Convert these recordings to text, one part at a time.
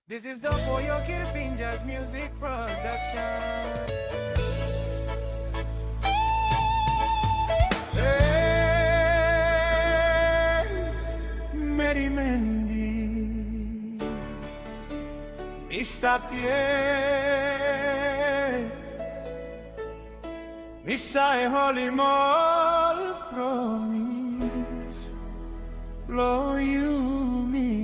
This is Dopo, Yokir, Pinjar's music production. Hey, Meri Mendi, Mr. Pierre, Mr. Holy Mall, promise, blow you me.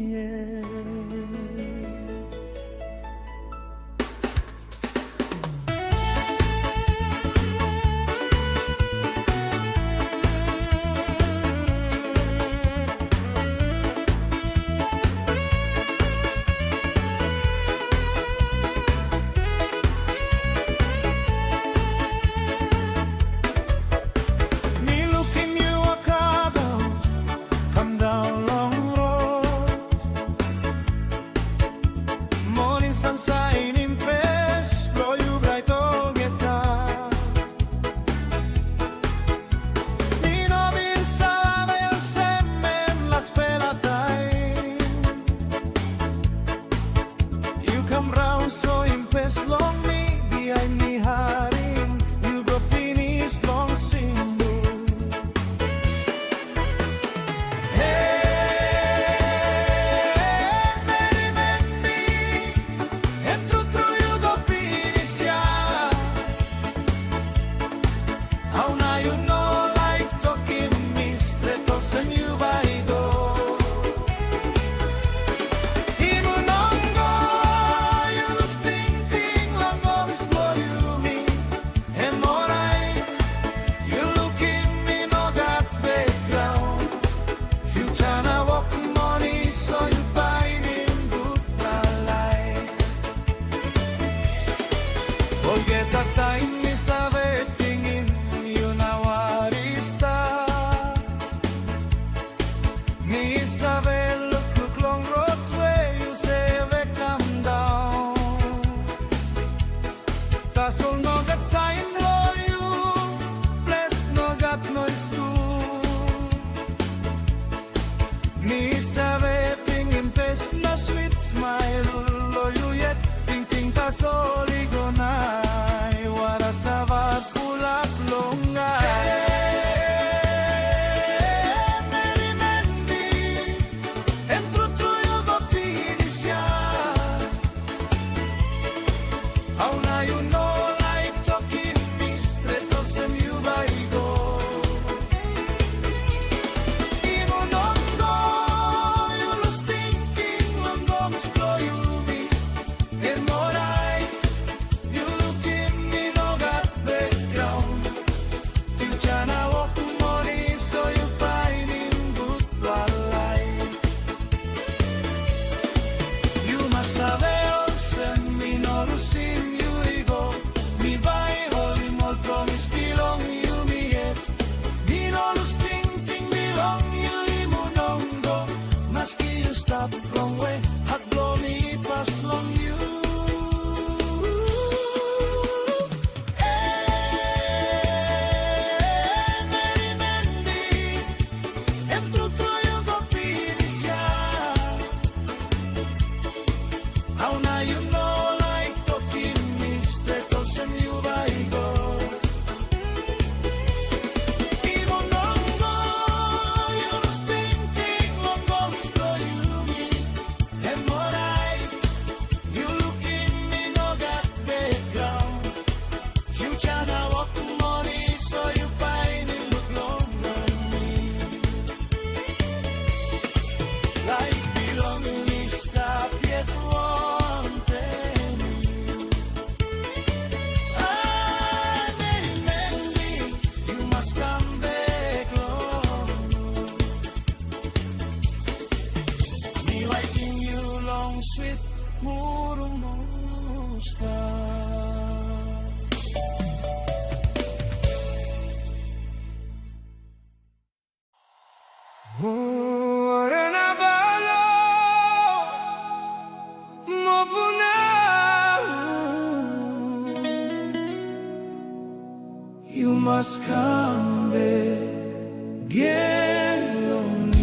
You must come back, get lonely.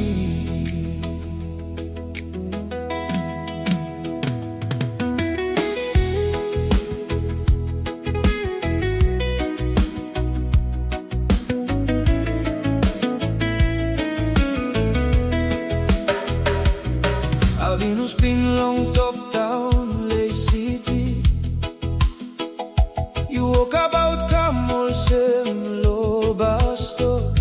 long top down Lake City. You walk about Kamol Sem Lo Basto.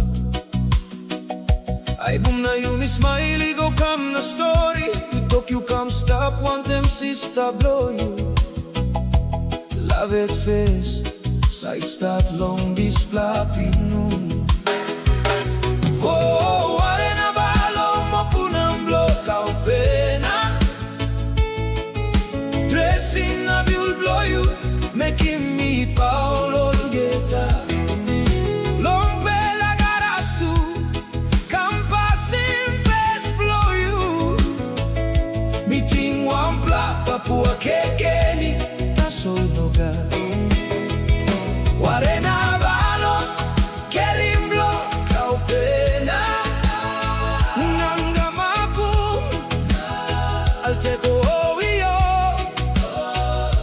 I boom na you miss smiley go come na story. You talk you come stop want them sister blow you. Love it fast, side start long this flappy noon. Oh, what in a balo mo punang blow Kaupena. Dressing a will blow you, making me Paulo Geta. Long bella garas tu, campasin best blow you. Meeting one black Papua Kekeni, taso noga. Warena balo, kerim blow Kaupena. Nanga maku, alteko oio.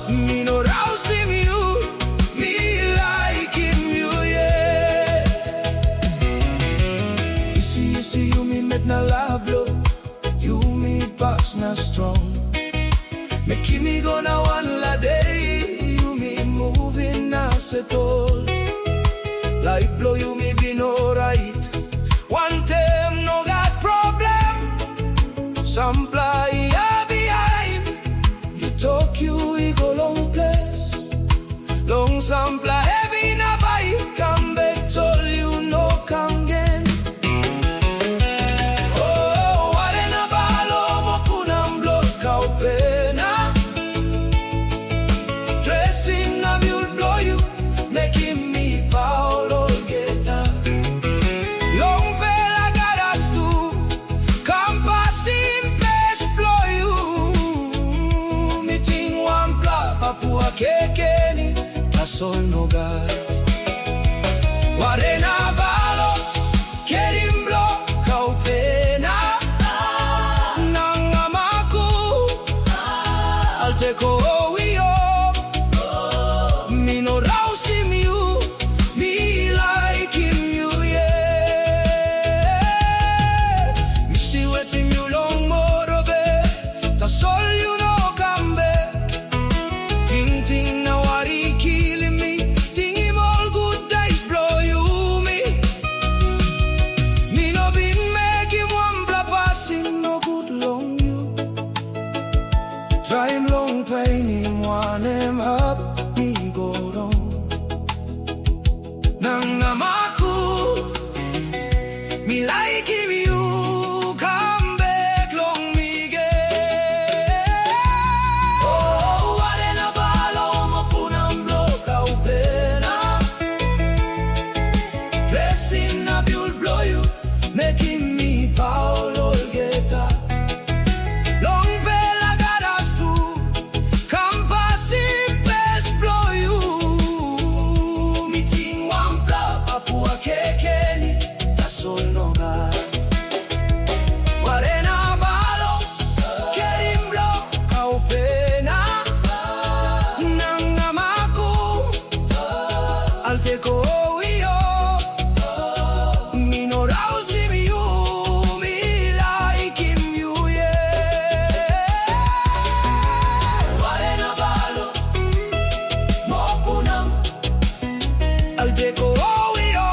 Me no rousing you, me liking you yet. You see you me met na lablo. You me box na strong. Me keep me go na one la day. You me moving na settle. Like blow you me been alright. One time no got problem. Some play behind. You talk you we go long place. Long sample heavy na bike. Come back told you no come again. Oh, what in a balo mo punang blood Kaupena. Dressing a will blow you, making me Paulo Geta. Long bella garas tu, campasin best blow you. Meeting one pla Papua Kekeni, tasol nogat. Warena balo, kerim blow Kaupena. Nangamaku, alteko oio. Me no rousing you, me liking you, yeah. Me still waiting you long more of it. That's all you know come back. Ting ting now what he killing me. Ting him all good days blow you me. Me no been making one bla passing no good long you. Try him long pain him one him up. Me go wrong. Nangamaku, me like him you come back long me get. Oh, what in a balo mo punang blow Kaupena. Dressing a will blow you, making me Paulo Geta. Long bella garas tu, campasin best blow you. Meeting one pla Papua Kekeni, tasol noga. Warena balo, kerim blow Kaupena. Nangamaku, alteko oio. Me no rousing you, me liking you, yeah. Warena balo, mo punang, alteko oio.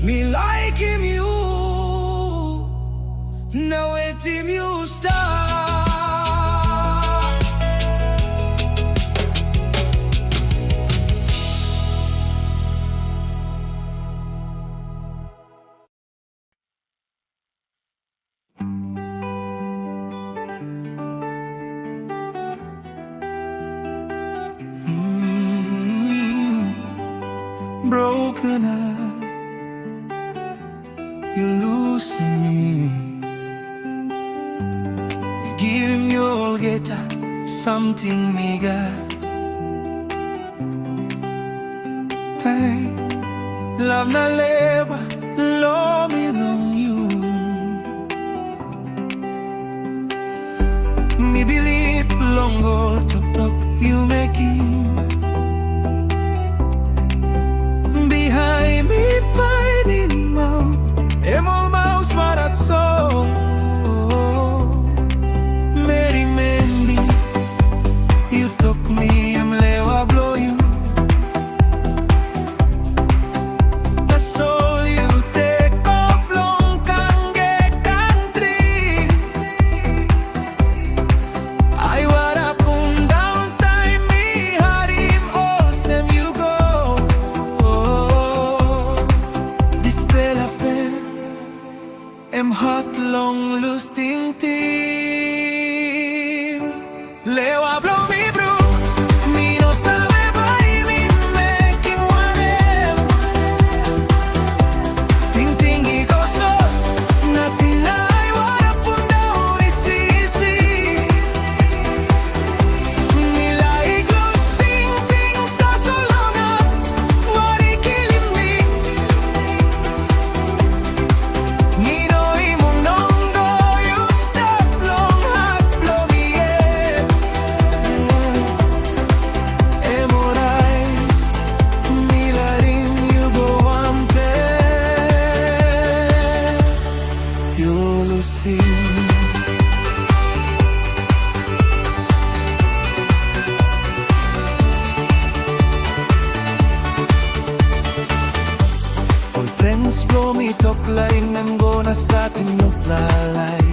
Me like him you, now with him you start. Broken heart, you losing me. Give him your guitar, something me got. Thank love na lewa, love me long you. Me believe long go talk talk you making. Behind me pining mouth, emo mouse marat so. Lewa blow me brook, me no sabe by me make him wanem. Ting ting I gozo, nothing I wanna put down is easy. Me like those ting ting so long up, what he killing me. Me no imunongo, you stop long hot blow me yeah. Emorai, milarim you go ante, you'll see. All friends blow me talk line, I'm gonna start in no lie.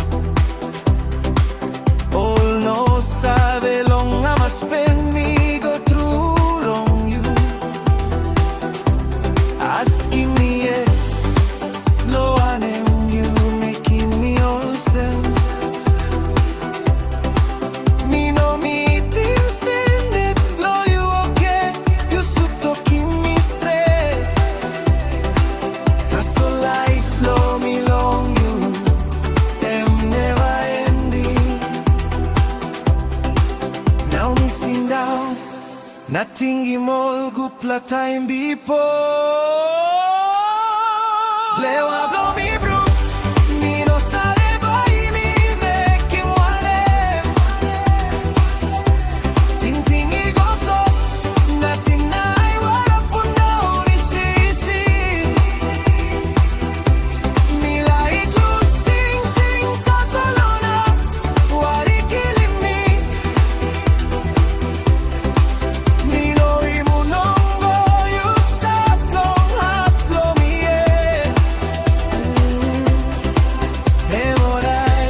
All no sabe long I'ma spend me go through long you. Asking me yeah, no one am you making me all sense. Me no meeting stand it, blow you okay, you should talking me straight. That's all life blow me long you, them never ending. Now me sing down, nothing him all good plot time before. Lewa blow me brook, me no sabe by me make him wanem. Ting ting I gozo, nothing I wanna put down is easy. Me like those ting ting Barcelona, what he killing me. Me no imunongo, you stop long hot blow me yeah. Emorai,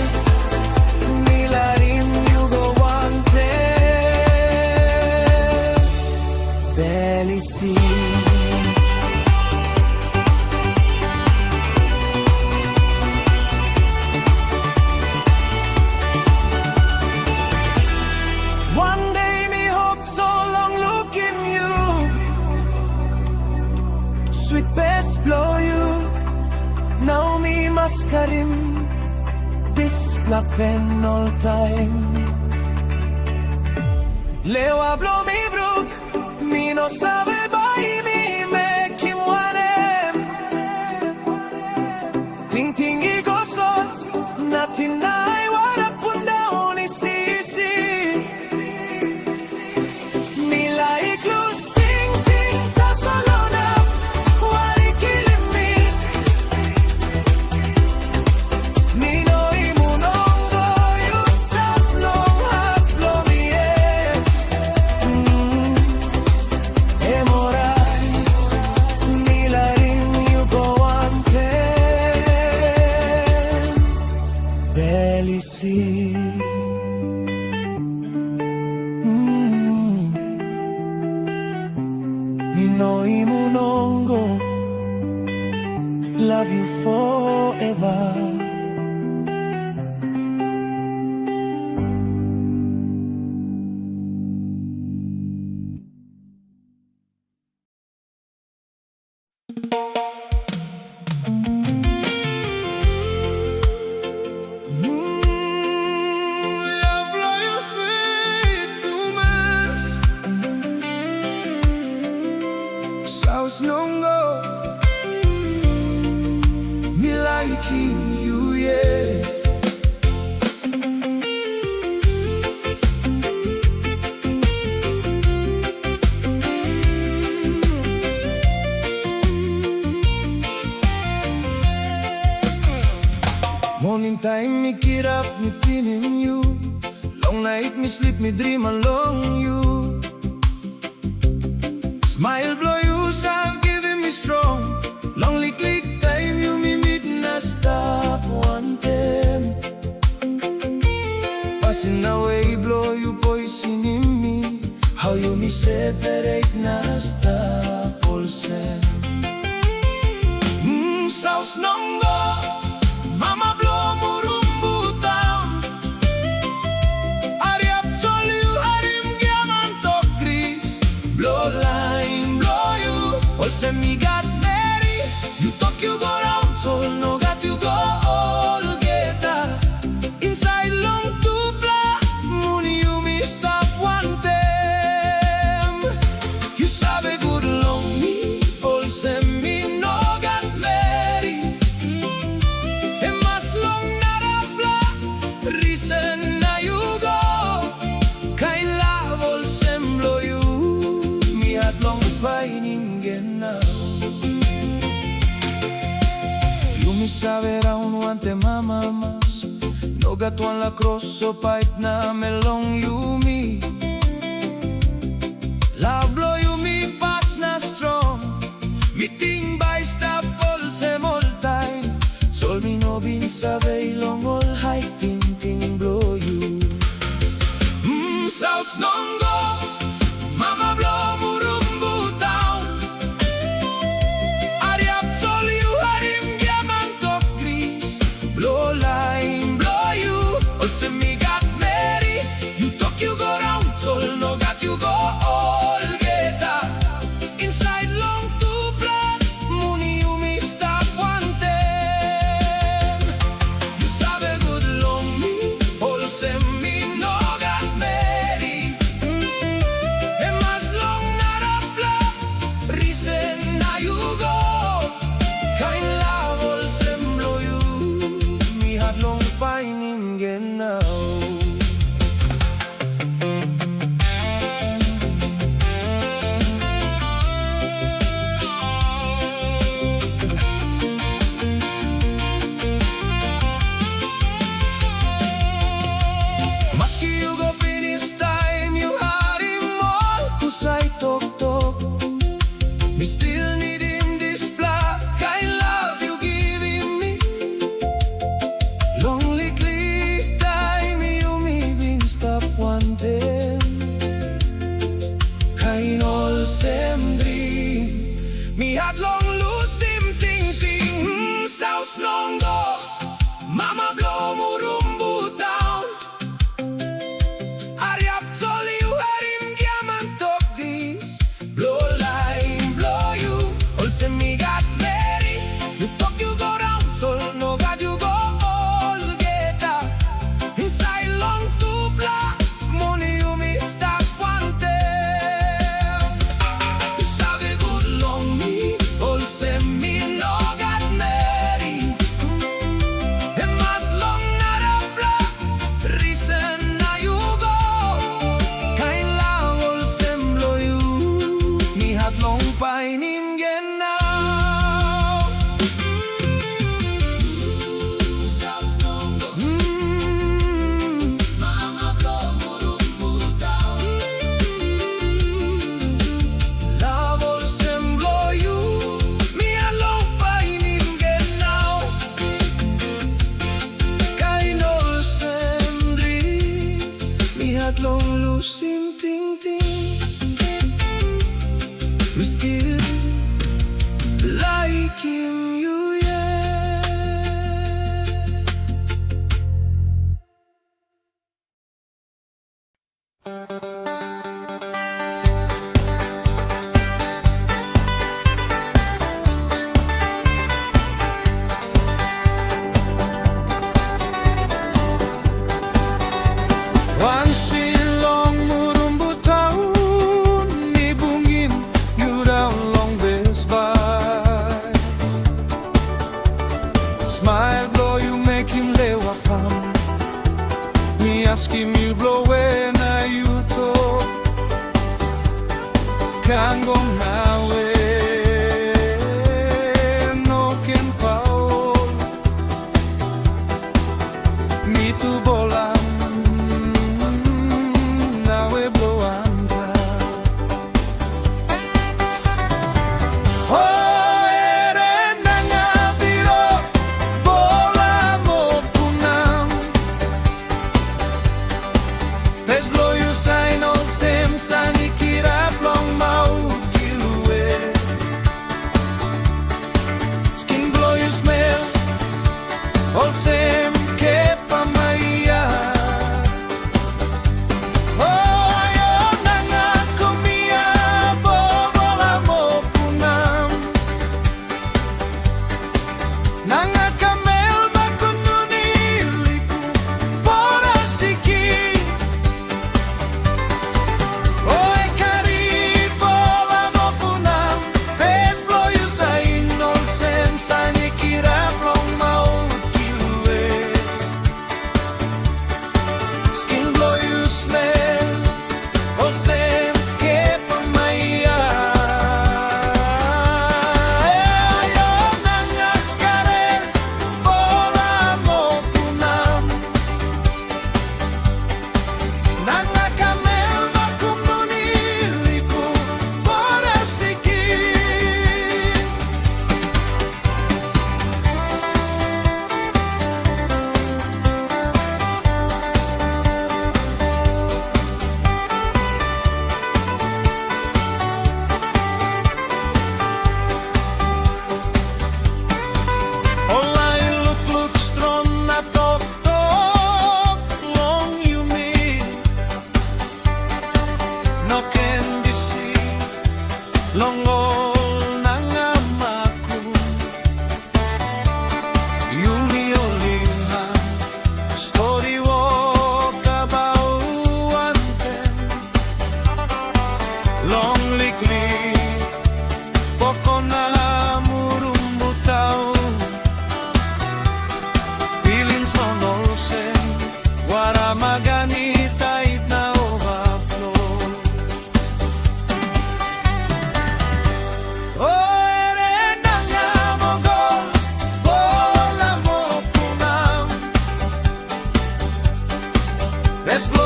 milarim you go ante, barely see. One day me hope so long look in you, sweet best blow you. Now me mascarim, this black pen all time. Lewa blow me brook, me no sabe by me make him wanem. Ting ting I gozo, nothing I wanna put down is easy. Me like loose ting ting Barcelona, what he killing me. Me no imunongo, you stop long hot blow me yeah. Emorai, milarim you go ante, barely see. Me no imunongo, love you forever. South Nongo, me liking you yet. Morning time me get up, me thinking you. Long night me sleep, me dream along you. Smile blow you, sound giving me strong. Lonely click time you me meet na stop one time. Passing away blow you poison in me. How you me separate na stop all sem. South Nongo, mama blow murumbu town. Ariap soli savera un guante mama mas no gatuan la crosso pipe na melong yumi lablo yumi pas na strong meeting by stop all se mol time sol mi no bin sabe long all high ting ting blow you South Nongo mama blow murumbu town ariap sol you harim diamantok gris blow line blow you also me got Meri you talk you go round sol no got you go all get up inside long to black money you me stop one time you sabe good long me also me no got Meri and mas long not a black reason now you go kind love also blow you me had long pining now Maski you go finish time you had him all to say talk talk me still need him this black kind love you giving me lonely click time you me been stop one day kind all same dream me had long lose him ting ting South Nongo mama blow murumbu down ariap sol you had him diamantok gris blow line blow you also me got Meri you talk you go round sol no got you go all get up inside long to black money you me stop one time you sabe good long me also me no got Meri and mas long not a black reason now you go kind love also blow you me had long pining now South Nongo mama blow murumbu down love also blow you me had long pining now kind also dream me had long losing ting ting we still like him you yeah Once been long murumbu town ni bungin you down long best by smile blow you make him lewa come me ask him you blow when you talk can't go now no can power me to bolan nawe blow anda oh ere nanga biro bola mo punam Pes blow you sign all same sani kirap long mau kilu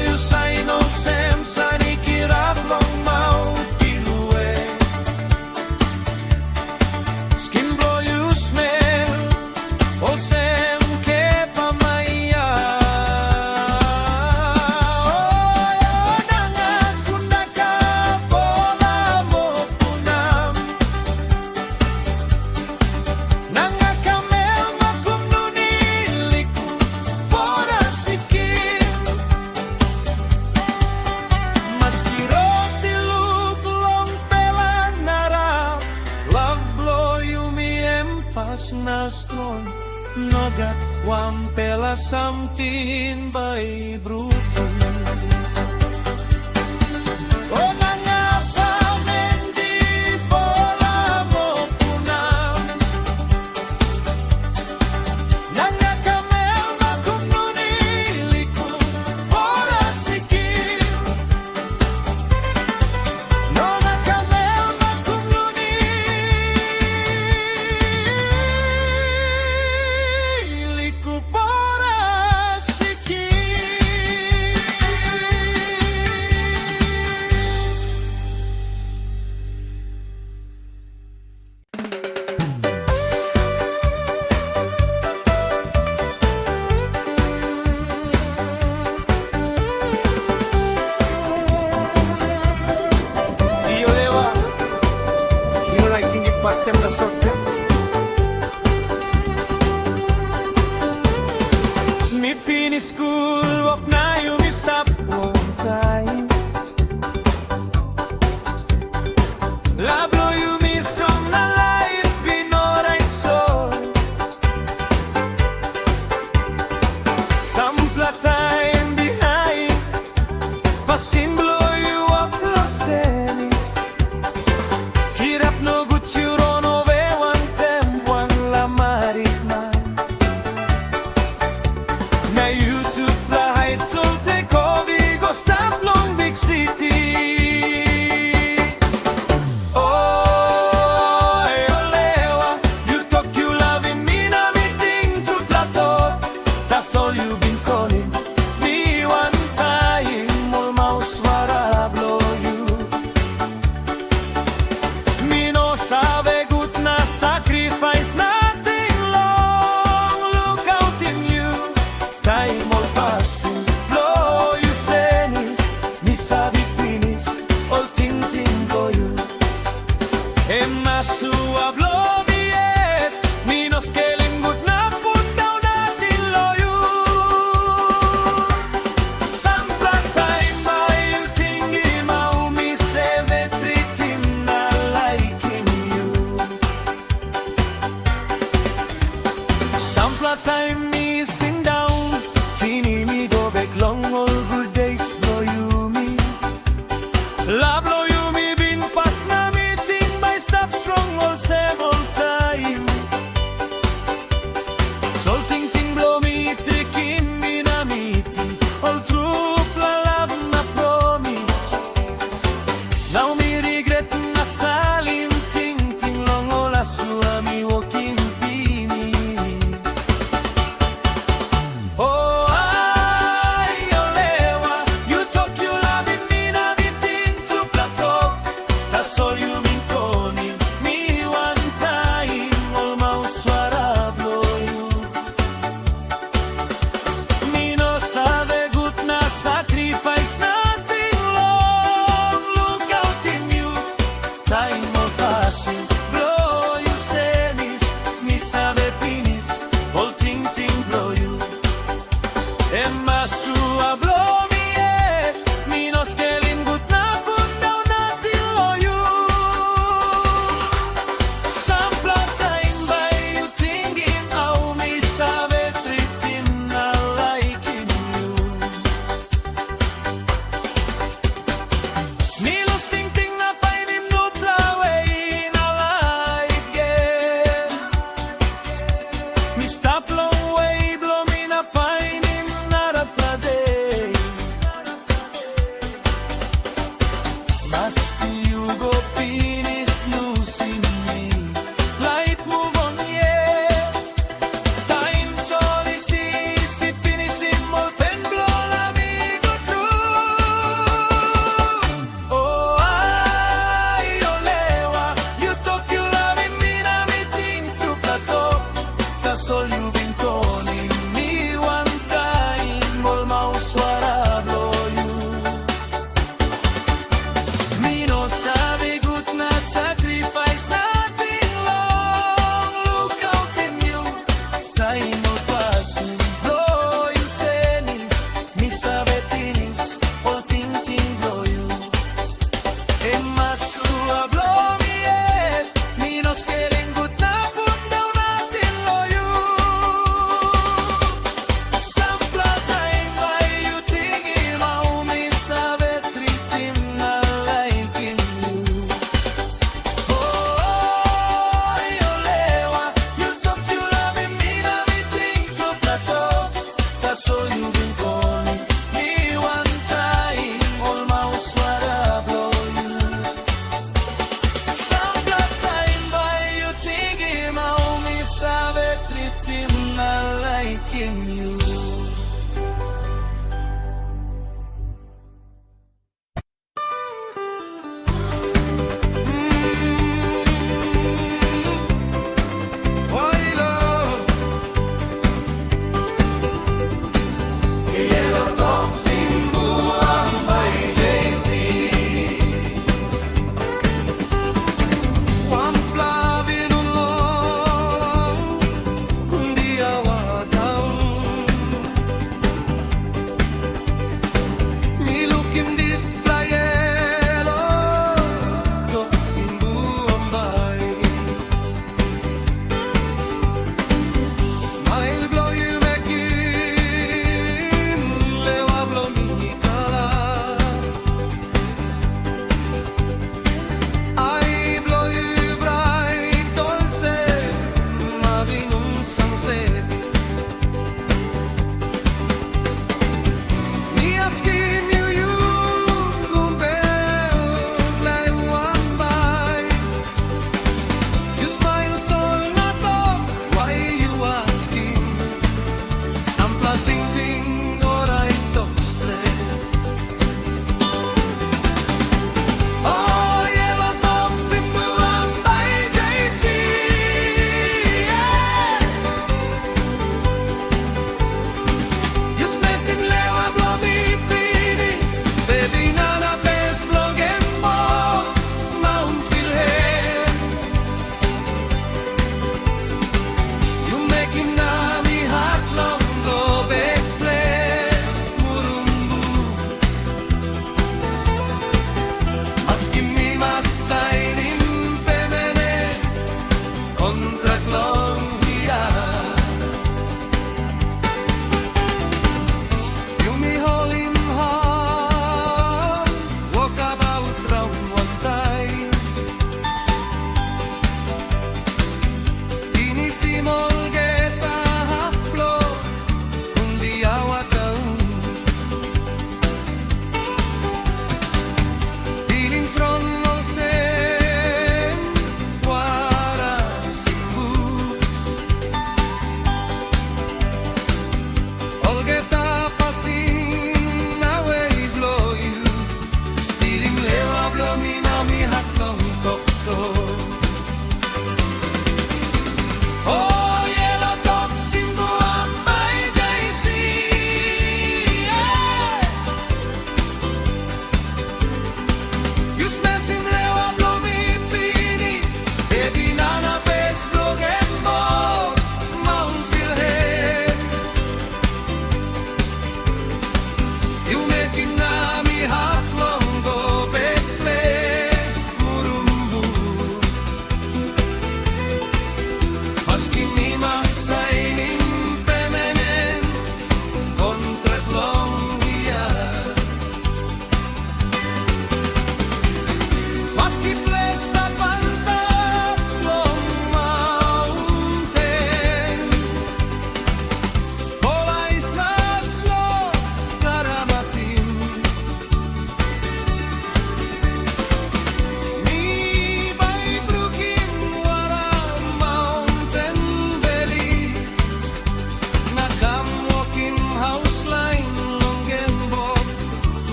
you sign on Sam Sani kirap long mau kilue Skin blow you smell All Sam ke pamaya Oh nangan kundaka bola mo punam Nanga kamel makumnuniliku Pora sikim Maskiroti look long pela narap Love blow you me empas na storm Nogat wampela something by brutal Oh nanga pa mendi bola mo punam Nanga kamel makumnuniliku Pora sikim Nona kamel makumnuniliku Pora sikim Iyo Lewa, you like tinggi pas tem na sorte. Me finish school, walk na you me stop one time La blow you me strong na life be no right soul Sampla time behind Pasin blow you up losenis Kirap no gut you ron ove one tempo la marikma Na YouTube la height so take over go stop long big city Oh Lewa you talk you loving me na meeting to plateau That's all you been calling me one time all mouse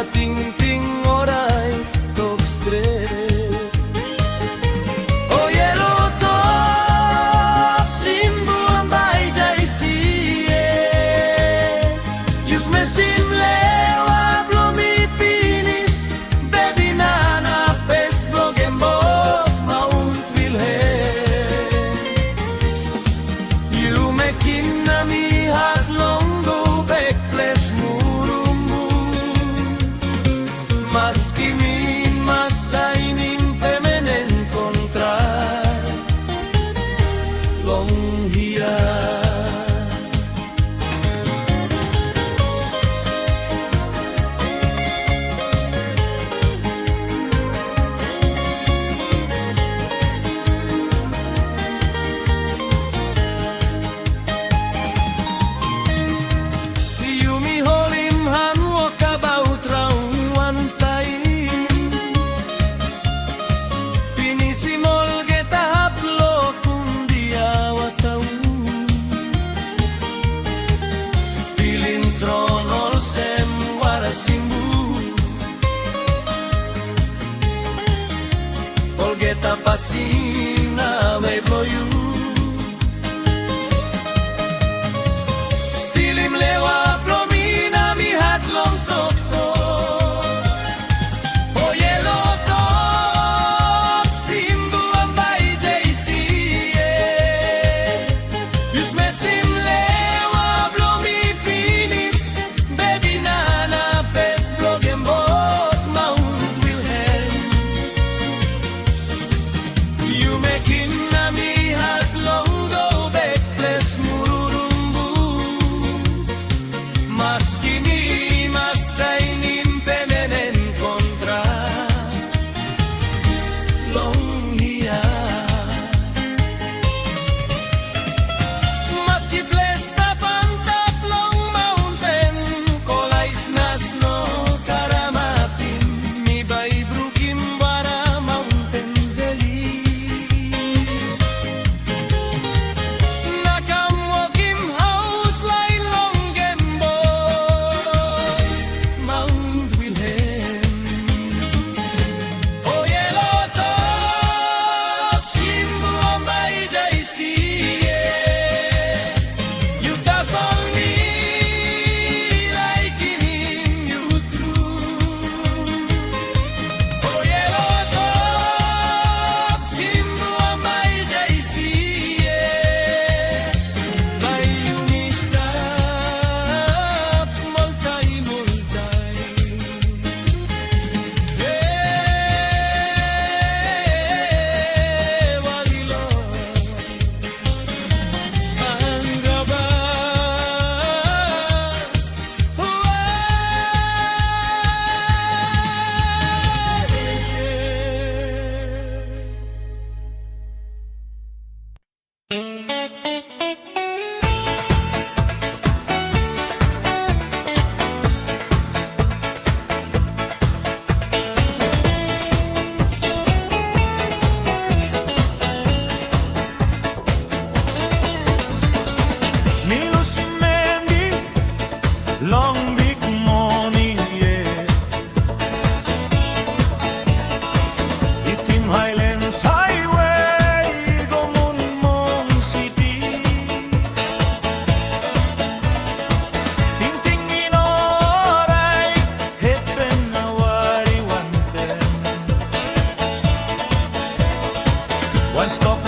ting oray tok straight. Oh yellow top Simbu Ambai jai siye. Yus me sim Lewa blumi pinis baby nana pes blogembo Mount Wilhelm. You making me heart long go back place murumu. Maski min masa inin pemen encontrar long hiya. You me hold him hand walk about round one time. Pinisimol kita haplo kundi awataw. Feelings ron all sem wara Simbu. Olgeta pasina may blow you. Still him Lewa plomina mi hat long tok tok. Oh yellow top Simbu Ambai jai siye. Yus me sim Lewa blomi pinis baby nana pes blogenbot Mount Wilhelm. You making me hat long go back place mururumbu. Maski mi masa inin pemen encontrar long hiya. Maski place ta pantap long mountain kolais nas no karamatin mi bay brukim wara mountain valley. Nakam walking house line long gembo Mount Wilhelm. Oh yellow top Simbu Ambai jai siye. You dazzle me like in him you true. Oh yellow top Simbu Ambai jai siye. May unistap multay multay. Walilo Manggaba. Milo si Mendi, long big morning, yeah. Itim Highlands Highway, Gomunmong City. Ting-ting inoray, hepen na wari wanten. One stop